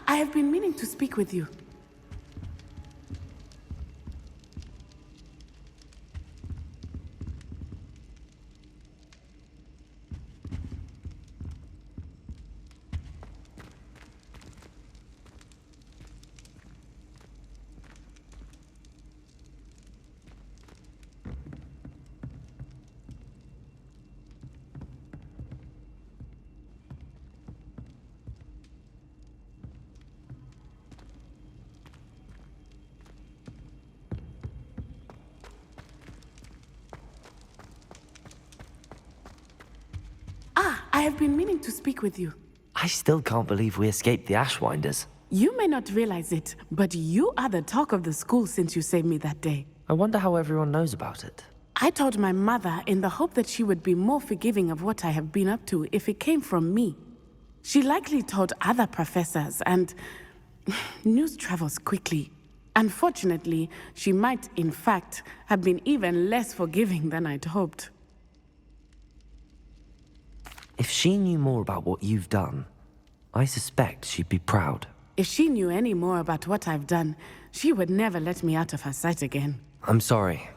I have been meaning to speak with you. I have been meaning to speak with you. I still can't believe we escaped the Ashwinders. You may not realize it, but you are the talk of the school since you saved me that day. I wonder how everyone knows about it. I told my mother in the hope that she would be more forgiving of what I have been up to if it came from me. She likely told other professors, and news travels quickly. Unfortunately, she might, in fact, have been even less forgiving than I'd hoped. If she knew more about what you've done, I suspect she'd be proud. If she knew any more about what I've done, she would never let me out of her sight again. I'm sorry.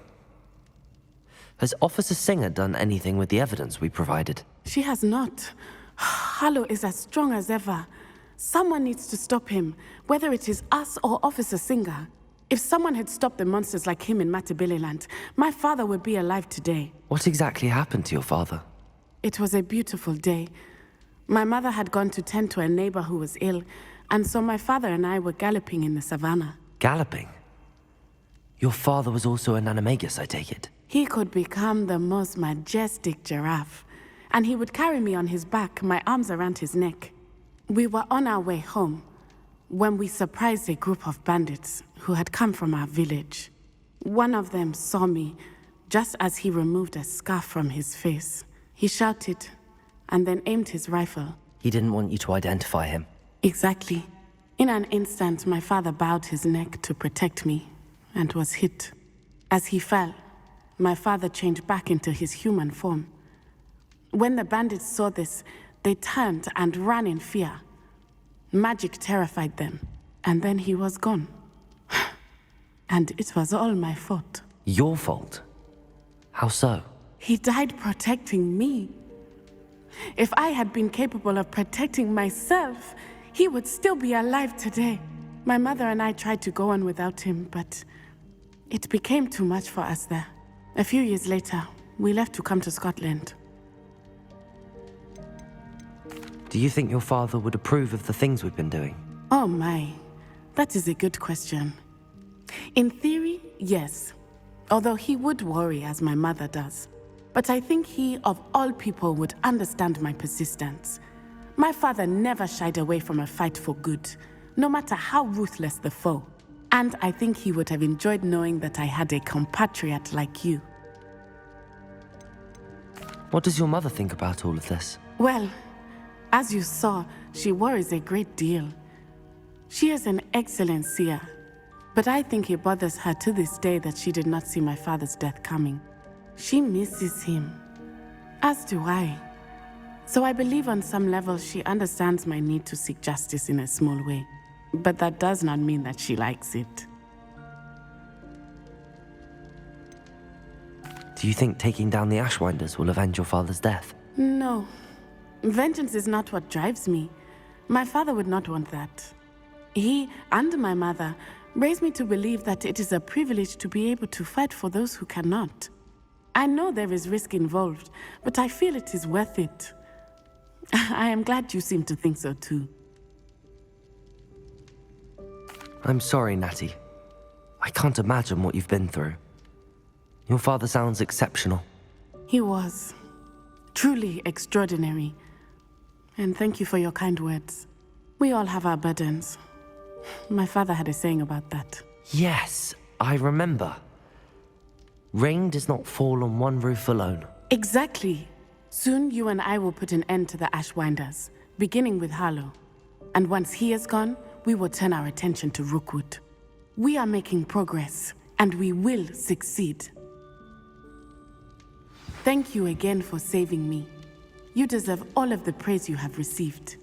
Has Officer Singer done anything with the evidence we provided? She has not. Harlow is as strong as ever. Someone needs to stop him, whether it is us or Officer Singer. If someone had stopped the monsters like him in Matabeleland, my father would be alive today. What exactly happened to your father? It was a beautiful day. My mother had gone to tend to a neighbor who was ill, and so my father and I were galloping in the savannah. Galloping? Your father was also an animagus, I take it? He could become the most majestic giraffe, and he would carry me on his back, my arms around his neck. We were on our way home when we surprised a group of bandits who had come from our village. One of them saw me just as he removed a scarf from his face. He shouted, and then aimed his rifle. He didn't want you to identify him. Exactly. In an instant, my father bowed his neck to protect me, and was hit. As he fell, my father changed back into his human form. When the bandits saw this, they turned and ran in fear. Magic terrified them, and then he was gone. And it was all my fault. Your fault? How so? He died protecting me. If I had been capable of protecting myself, he would still be alive today. My mother and I tried to go on without him, but it became too much for us there. A few years later, we left to come to Scotland. Do you think your father would approve of the things we've been doing? Oh my, that is a good question. In theory, yes. Although he would worry as my mother does. But I think he, of all people, would understand my persistence. My father never shied away from a fight for good, no matter how ruthless the foe. And I think he would have enjoyed knowing that I had a compatriot like you. What does your mother think about all of this? Well, as you saw, she worries a great deal. She is an excellent seer, but I think it bothers her to this day that she did not see my father's death coming. She misses him, as do I. So I believe on some level she understands my need to seek justice in a small way. But that does not mean that she likes it. Do you think taking down the Ashwinders will avenge your father's death? No. Vengeance is not what drives me. My father would not want that. He, and my mother, raised me to believe that it is a privilege to be able to fight for those who cannot. I know there is risk involved, but I feel it is worth it. I am glad you seem to think so too. I'm sorry, Natty. I can't imagine what you've been through. Your father sounds exceptional. He was. Truly extraordinary. And thank you for your kind words. We all have our burdens. My father had a saying about that. Yes, I remember. Rain does not fall on one roof alone. Exactly. Soon you and I will put an end to the Ashwinders, beginning with Harlow. And once he is gone, we will turn our attention to Rookwood. We are making progress, and we will succeed. Thank you again for saving me. You deserve all of the praise you have received.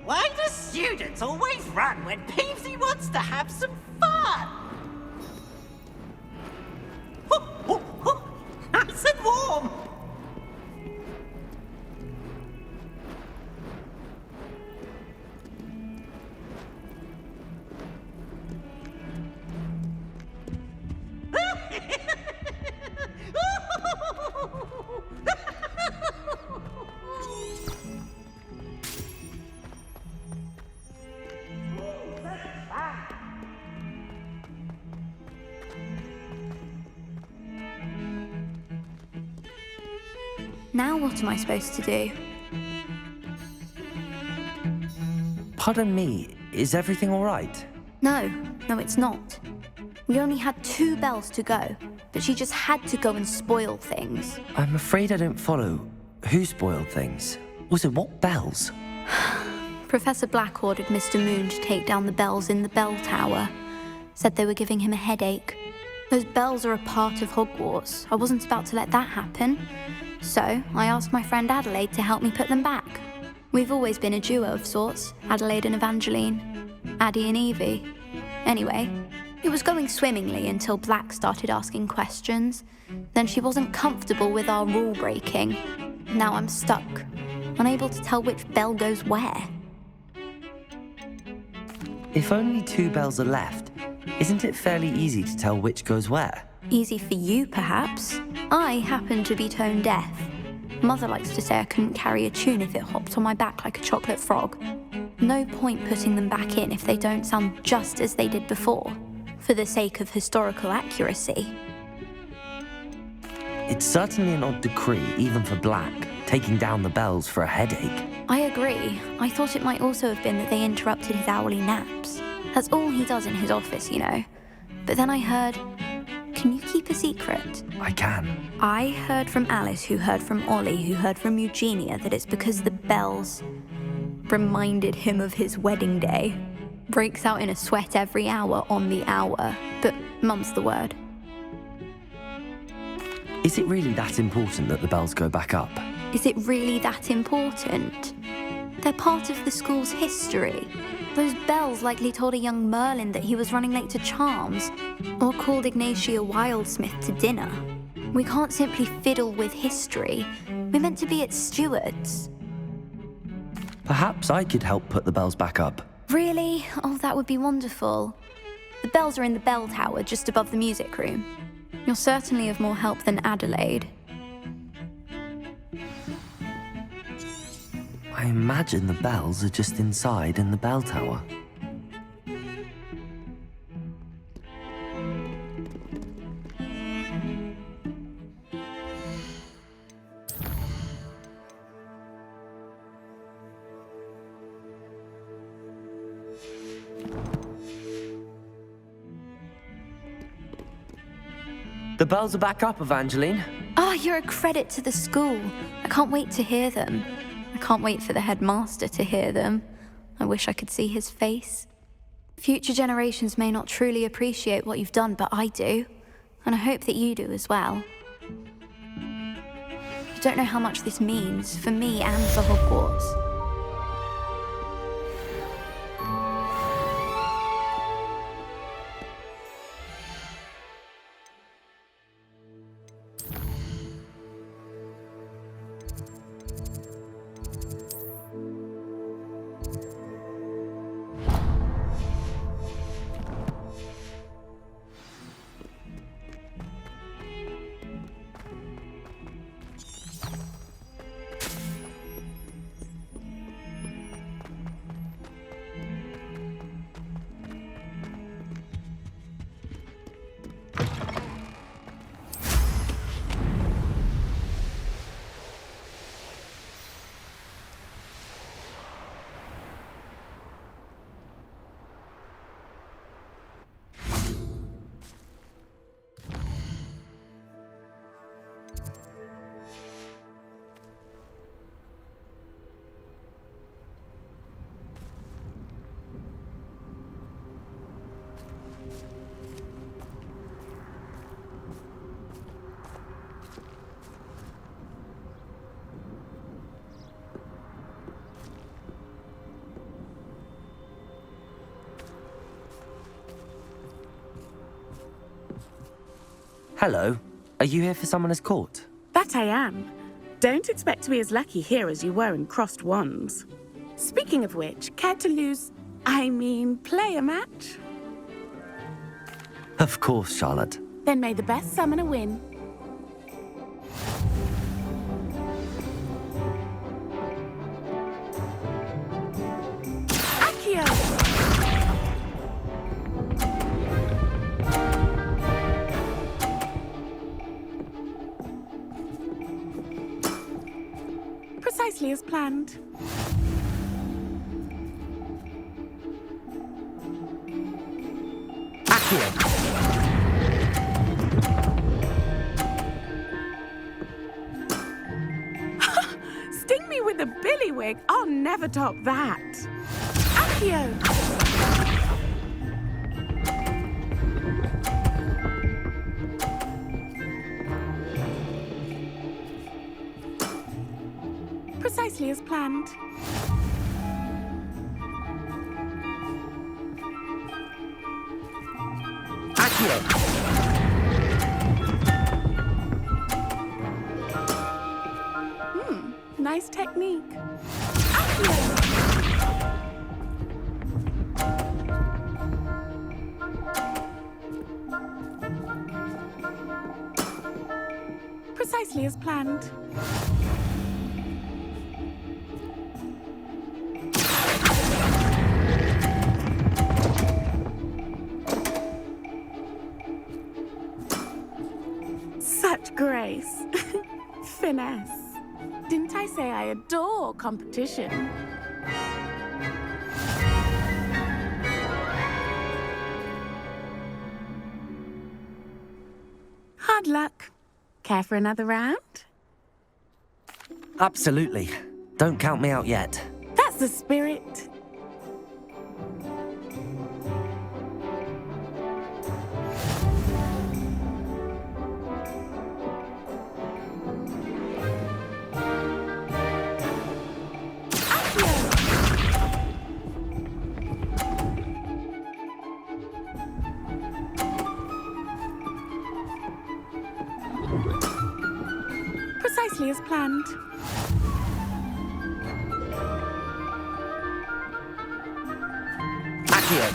Why do students always run when Peevesy wants to have some fun? Nice and warm! Now what am I supposed to do? Pardon me, is everything all right? No, it's not. We only had 2 bells to go, but she just had to go and spoil things. I'm afraid I don't follow. Who spoiled things? Also, what bells? Professor Black ordered Mr. Moon to take down the bells in the bell tower. Said they were giving him a headache. Those bells are a part of Hogwarts. I wasn't about to let that happen. So, I asked my friend Adelaide to help me put them back. We've always been a duo of sorts, Adelaide and Evangeline, Addie and Evie. Anyway, it was going swimmingly until Black started asking questions. Then she wasn't comfortable with our rule breaking. Now I'm stuck, unable to tell which bell goes where. If only 2 bells are left, isn't it fairly easy to tell which goes where? Easy for you, perhaps. I happen to be tone deaf. Mother likes to say I couldn't carry a tune if it hopped on my back like a chocolate frog. No point putting them back in if they don't sound just as they did before, for the sake of historical accuracy. It's certainly an odd decree, even for Black, taking down the bells for a headache. I agree. I thought it might also have been that they interrupted his hourly naps. That's all he does in his office, you know. But then I heard... Can you keep a secret? I can. I heard from Alice, who heard from Ollie, who heard from Eugenia, that it's because the bells reminded him of his wedding day. Breaks out in a sweat every hour on the hour, but mum's the word. Is it really that important that the bells go back up? Is it really that important? They're part of the school's history. Those bells likely told a young Merlin that he was running late to Charms, or called Ignatia Wildsmith to dinner. We can't simply fiddle with history. We're meant to be its stewards. Perhaps I could help put the bells back up. Really? Oh, that would be wonderful. The bells are in the bell tower just above the music room. You're certainly of more help than Adelaide. I imagine the bells are just inside in the bell tower. The bells are back up, Evangeline. Oh, you're a credit to the school. I can't wait to hear them. I can't wait for the headmaster to hear them. I wish I could see his face. Future generations may not truly appreciate what you've done, but I do. And I hope that you do as well. You don't know how much this means for me and for Hogwarts. Hello. Are you here for Summoner's Court? That I am. Don't expect to be as lucky here as you were in Crossed Wands. Speaking of which, care to play a match? Of course, Charlotte. Then may the best summoner win. Accio! Precisely as planned. Accio! Sting me with a billywig. I'll never top that. Accio! Precisely as planned. Accio! Nice technique. Accio! Precisely as planned. Such grace. Finesse. Didn't I say I adore competition? Hard luck. Care for another round? Absolutely. Don't count me out yet. That's the spirit. Precisely as planned. Accio!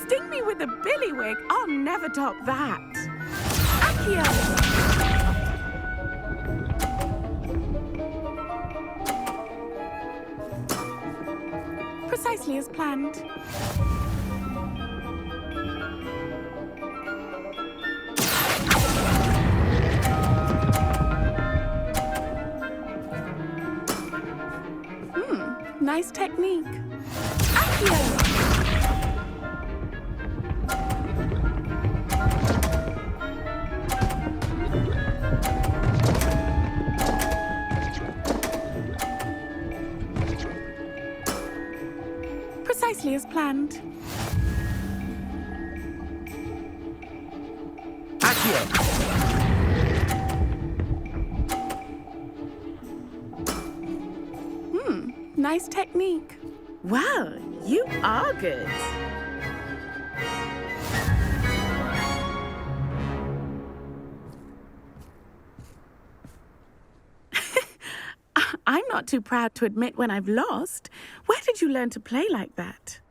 Sting me with a billywig. I'll never top that. Accio! Precisely as planned. Nice technique. Accio! Precisely as planned. Accio! Nice technique. Well, you are good. I'm not too proud to admit when I've lost. Where did you learn to play like that?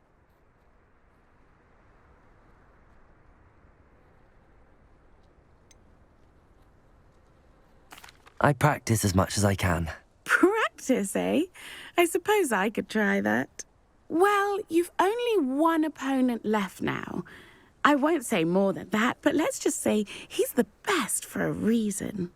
I practice as much as I can. Practice, eh? I suppose I could try that. Well, you've only one opponent left now. I won't say more than that, but let's just say he's the best for a reason.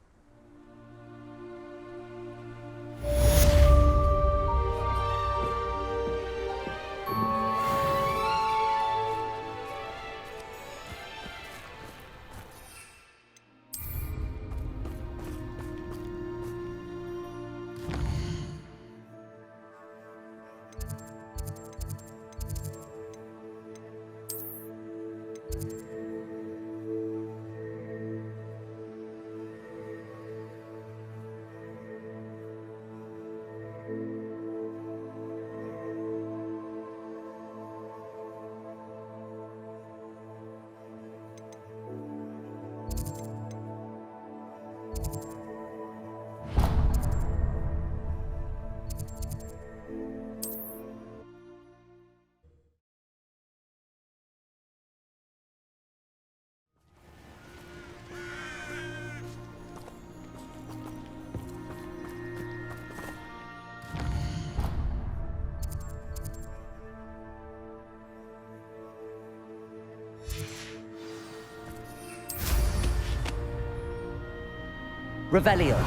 Revelio.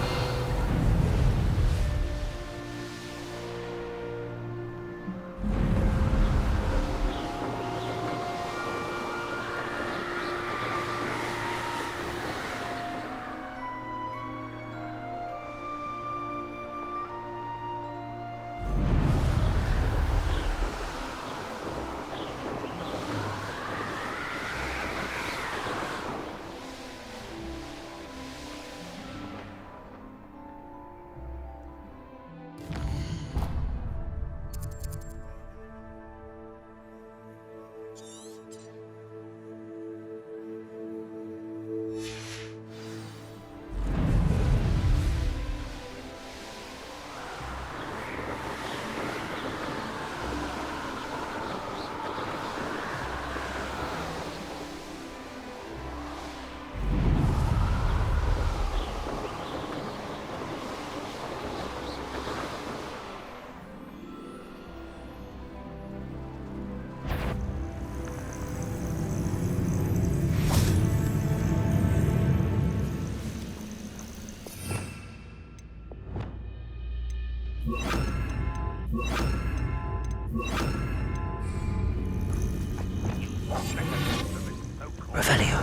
Revelio.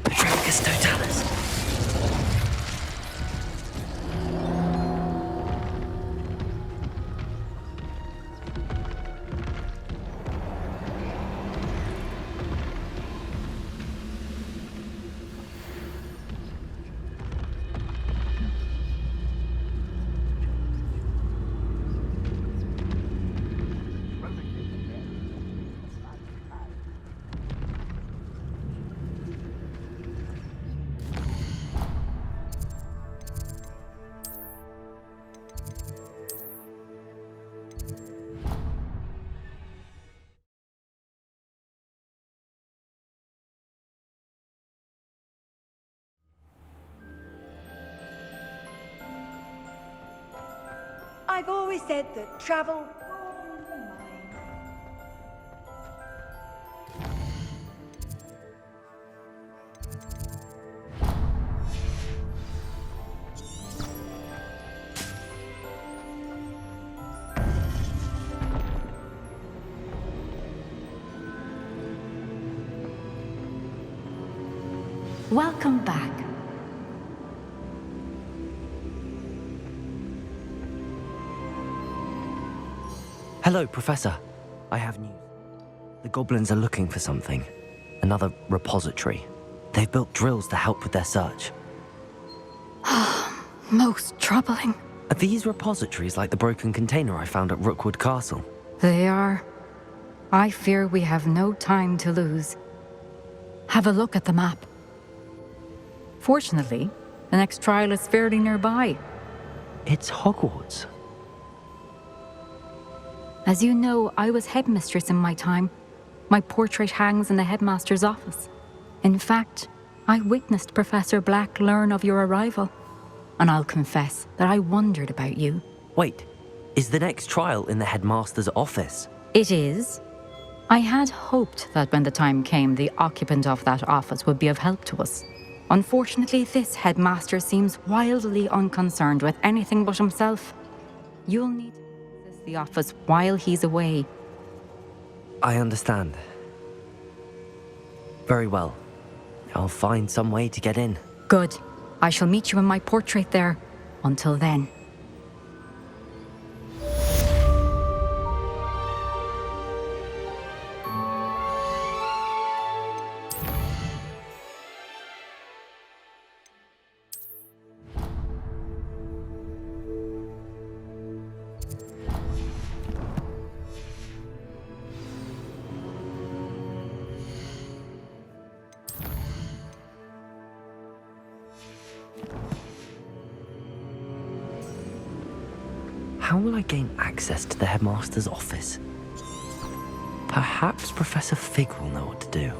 Patricus Totalis. I've always said that travel broadens the mind. Welcome back. Hello, Professor. I have news. The goblins are looking for something. Another repository. They've built drills to help with their search. Most troubling. Are these repositories like the broken container I found at Rookwood Castle? They are. I fear we have no time to lose. Have a look at the map. Fortunately, the next trial is fairly nearby. It's Hogwarts. As you know, I was headmistress in my time. My portrait hangs in the headmaster's office. In fact, I witnessed Professor Black learn of your arrival. And I'll confess that I wondered about you. Wait, is the next trial in the headmaster's office? It is. I had hoped that when the time came, the occupant of that office would be of help to us. Unfortunately, this headmaster seems wildly unconcerned with anything but himself. You'll need to access the office while he's away. I understand. Very well. I'll find some way to get in. Good. I shall meet you in my portrait there. Until then. How will I gain access to the headmaster's office? Perhaps Professor Fig will know what to do.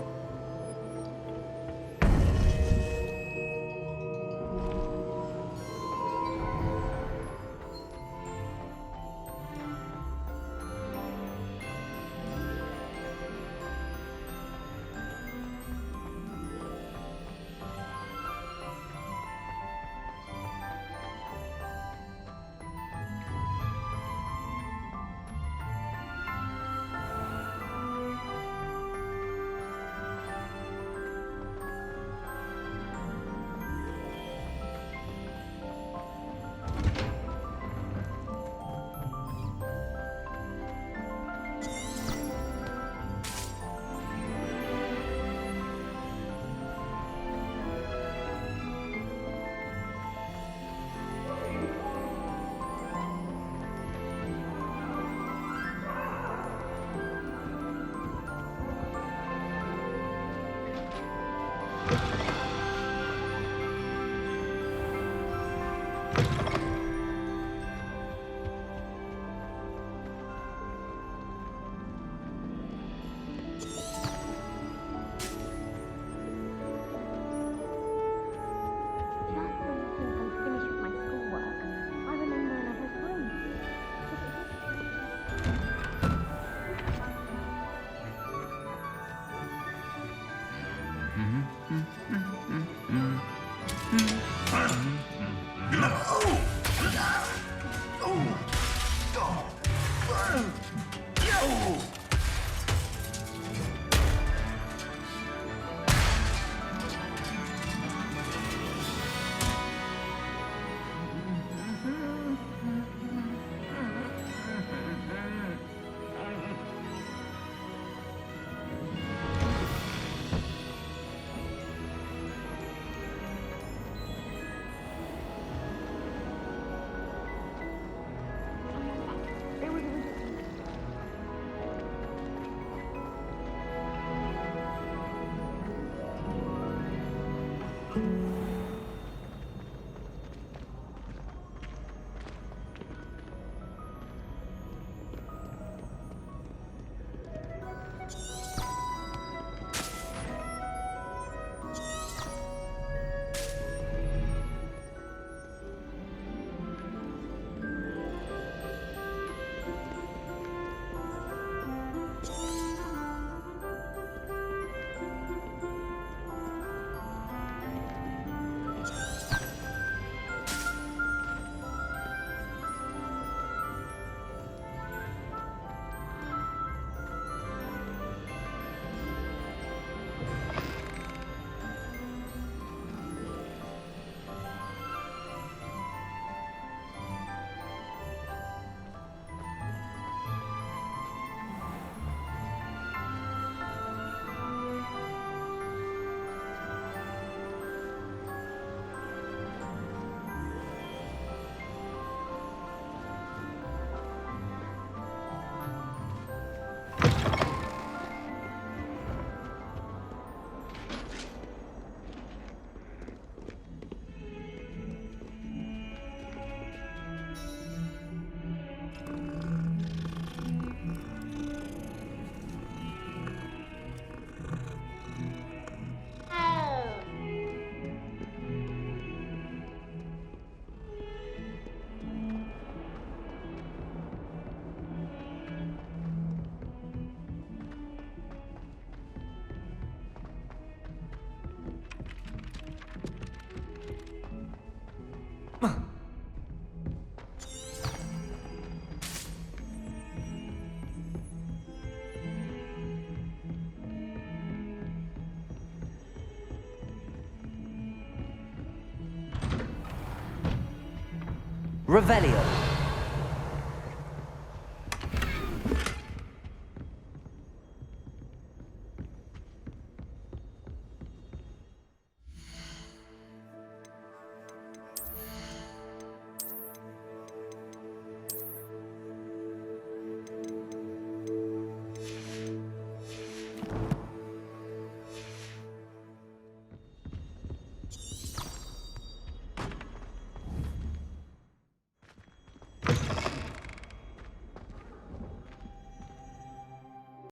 Revelio.